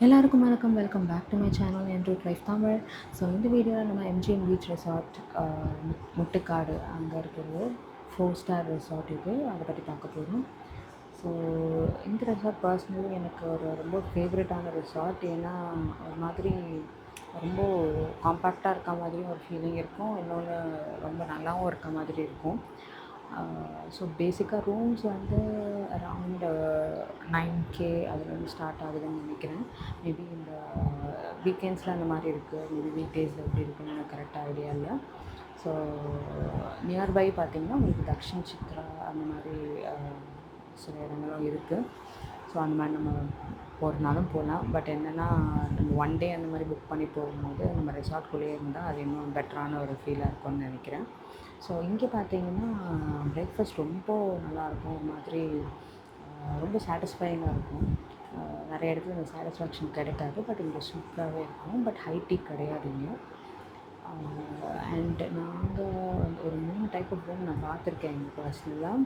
எல்லாருக்கும் வணக்கம். Welcome back to my channel என் ரூட் லைஃப் தமிழ். ஸோ இந்த வீடியோவில் நம்ம எம்ஜிஎம் பீச் ரெசார்ட் முட்டுக்காடு அங்கே இருக்கிறது 4 ஸ்டார் ரெசார்ட். இது அதை பற்றி பார்க்க போகிறோம். ஸோ இந்த ரெசார்ட் பர்சனலி எனக்கு ஒரு ரொம்ப ஃபேவரட்டான ரெசார்ட். ஏன்னா ஒரு மாதிரி ரொம்ப காம்பேக்டாக இருக்க மாதிரியும் ஒரு ஃபீலிங் இருக்கும், இன்னொன்று ரொம்ப நல்லாவும் இருக்க மாதிரி இருக்கும். ஸோ பேசிக்காக ரூம்ஸ் வந்து அரவுண்ட் 9K அதுலேருந்து ஸ்டார்ட் ஆகுதுன்னு நினைக்கிறேன். மேபி இந்த வீக்கெண்ட்ஸில் அந்த மாதிரி இருக்குது, மேபி வீக் டேஸில் எப்படி இருக்குன்னு எனக்கு கரெக்டாக ஐடியா இல்லை. ஸோ நியர்பை பார்த்திங்கன்னா உங்களுக்கு தக்ஷின் சித்ரா அந்த மாதிரி சில இடங்களும் இருக்குது. ஸோ அந்த மாதிரி நம்ம போகிறனாலும் போகலாம். பட் என்னென்னா நம்ம ஒன் டே அந்த மாதிரி புக் பண்ணி போகும்போது நம்ம ரெசார்ட்குள்ளேயே இருந்தால் அது இன்னும் பெட்டரான ஒரு ஃபீலாக இருக்கும்னு நினைக்கிறேன். ஸோ இங்கே பார்த்தீங்கன்னா பிரேக்ஃபாஸ்ட் ரொம்ப நல்லாயிருக்கும், ஒரு மாதிரி ரொம்ப சாட்டிஸ்ஃபையிங்காக இருக்கும். நிறைய இடத்துல இந்த சாட்டிஸ்ஃபேக்ஷன் கிடைக்காது, பட் இங்கே சூப்பராகவே இருக்கும். பட் ஹை டீ கிடையாது இங்கே. அண்ட் நாங்கள் ஒரு 3 டைப் ஆஃப் ரூம் நான் பார்த்துருக்கேன் இங்கே பர்சனலாக.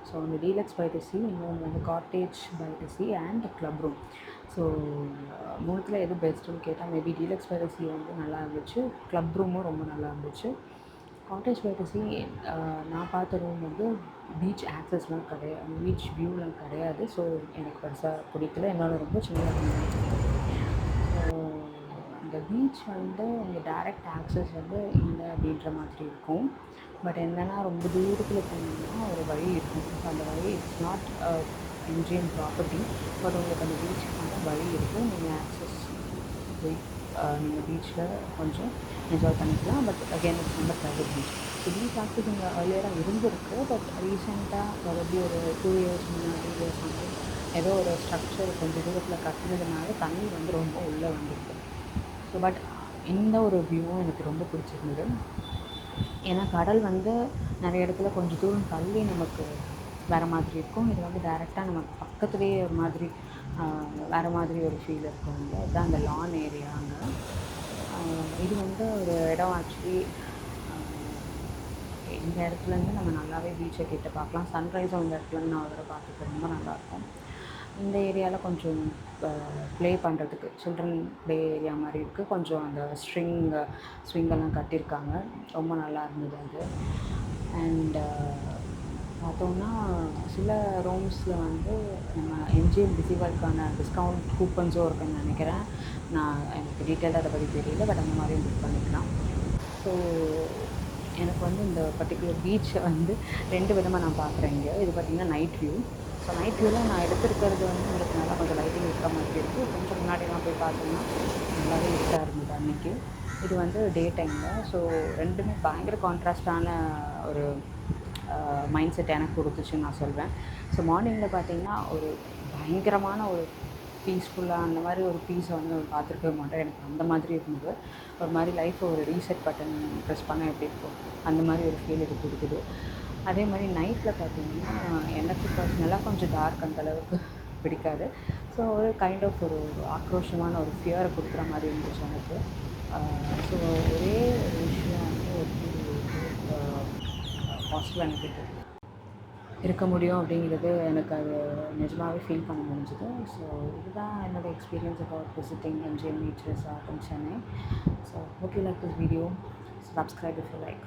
ஸோ ஒன்று டீலக்ஸ் பை த சி, இன்னொன்று வந்து cottage by the sea and club room. So 3த்தில் எது பெஸ்ட்டுன்னு கேட்டால் maybe deluxe by the sea வந்து நல்லா இருந்துச்சு, க்ளப் ரூமும் ரொம்ப நல்லா இருந்துச்சு. காட்டேஜ் பை த சி நான் பார்த்த ரூம் வந்து பீச் ஆக்சஸ்லாம் கிடையாது, பீச் வியூலாம் கிடையாது. ஸோ எனக்கு பெருசாக பிடிக்கல, என்னோட ரொம்ப சின்னதாக இருந்துச்சு. ஸோ இந்த பீச் வந்து இங்கே டைரக்ட் ஆக்சஸ் வந்து இல்லை அப்படின்ற மாதிரி இருக்கும். பட் என்னென்னா ரொம்ப தூரத்தில் போனீங்கன்னா ஒரு வழி இருக்கும். ஸோ அந்த வழி it's not MGM property, but உங்களுக்கு அந்த பீச்சுக்கான வழி இருக்கும். நீங்கள் ஆக்சஸ் போய் நீங்கள் பீச்சில் கொஞ்சம் என்ஜாய் பண்ணிக்கலாம். But again it's not private beach. So beach access இங்கே ஏர்லியராக இருந்திருக்கு, பட் ரீசெண்டாக மறுபடி ஒரு 2 இயர்ஸ் முன்னாடி சம்திங் ஏதோ ஒரு ஸ்ட்ரக்சர் கொஞ்சம் தூரத்தில் கட்டினதுனால தண்ணி வந்து ரொம்ப உள்ளே வந்துருக்கு. ஸோ பட் இந்த ஒரு வியூவும் எனக்கு ரொம்ப பிடிச்சிருந்தது. ஏன்னா கடல் வந்து நிறைய இடத்துல கொஞ்சம் தூரம் தள்ளி நமக்கு வேறு மாதிரி இருக்கும். இது வந்து டைரெக்டாக நமக்கு பக்கத்துலேயே ஒரு மாதிரி வேறு மாதிரி ஒரு ஃபீல் இருக்கும். அதுதான் அந்த லான் ஏரியா. அங்கே இது வந்து ஒரு இடம் ஆக்சுவலி இந்த இடத்துலேருந்து நம்ம நல்லாவே பீச்சை கிட்ட பார்க்கலாம். சன்ரைஸும் இந்த இடத்துலேருந்து நான் வர பார்த்துக்க ரொம்ப நல்லாயிருக்கும். இந்த ஏரியாவில் கொஞ்சம் ப்ளே பண்ணுறதுக்கு சில்ட்ரன் ப்ளே ஏரியா மாதிரி இருக்குது. கொஞ்சம் அந்த ஸ்விங்கெல்லாம் கட்டியிருக்காங்க, ரொம்ப நல்லா இருந்தது அது. அண்ட் பார்த்தோன்னா சில ரூம்ஸில் வந்து நம்ம எம்ஜிஎம் ஃபெஸ்டிவலுக்கான டிஸ்கவுண்ட் கூப்பன்ஸும் இருக்குன்னு நினைக்கிறேன். நான் எனக்கு டீட்டெயிலாக அதை பற்றி தெரியல, பட் அந்த மாதிரி புக் பண்ணிக்கலாம். ஸோ எனக்கு வந்து இந்த பர்டிகுலர் பீச்சை வந்து 2 விதமாக நான் பார்க்குறேன் இங்கே. இது பார்த்திங்கன்னா நைட் வியூ. ஸோ நைட் வியூவில் நான் எடுத்துருக்கிறது வந்து உங்களுக்கு நல்லா கொஞ்சம் லைட்டிங் இருக்கிற மாதிரி இருக்குது. கொஞ்சம் முன்னாடிலாம் போய் பார்த்தோம்னா நல்லாவே இருட்டாக இருந்தது அன்றைக்கி. இது வந்து டே டைமில். ஸோ ரெண்டுமே பயங்கர கான்ட்ராஸ்டான ஒரு மைண்ட் செட் எனக்கு கொடுத்துச்சுன்னு நான் சொல்வேன். ஸோ மார்னிங்கில் பார்த்திங்கன்னா ஒரு பயங்கரமான ஒரு பீஸ்ஃபுல்லாக அந்த மாதிரி ஒரு பீஸை வந்து பார்த்துருக்கவே மாட்டேன். எனக்கு அந்த மாதிரி இருந்தது. ஒரு மாதிரி லைஃப்பை ஒரு ரீசெட் பட்டன் ப்ரெஸ் பண்ண எப்படி இருக்கும் அந்த மாதிரி ஒரு ஃபீல் இது கொடுக்குது. அதே மாதிரி நைட்டில் பார்த்திங்கன்னா எனக்கு பர்சனலாக கொஞ்சம் டார்க் அந்தளவுக்கு பிடிக்காது. ஸோ ஒரு கைண்ட் ஆஃப் ஒரு ஆக்ரோஷமான ஒரு ஃபியரை கொடுக்குற மாதிரி இருந்துச்சு எனக்கு. ஸோ ஒரே ஒரு விஷயம் வந்து ஒரு பாசிட்டிவ் எனக்கு இருக்க முடியும் அப்படிங்கிறது எனக்கு அது நிஜமாகவே ஃபீல் பண்ண முடிஞ்சுது. ஸோ இதுதான் என்னோடய experience about visiting MGM beach resort in Chennai. So hope you like this video. Subscribe if you like.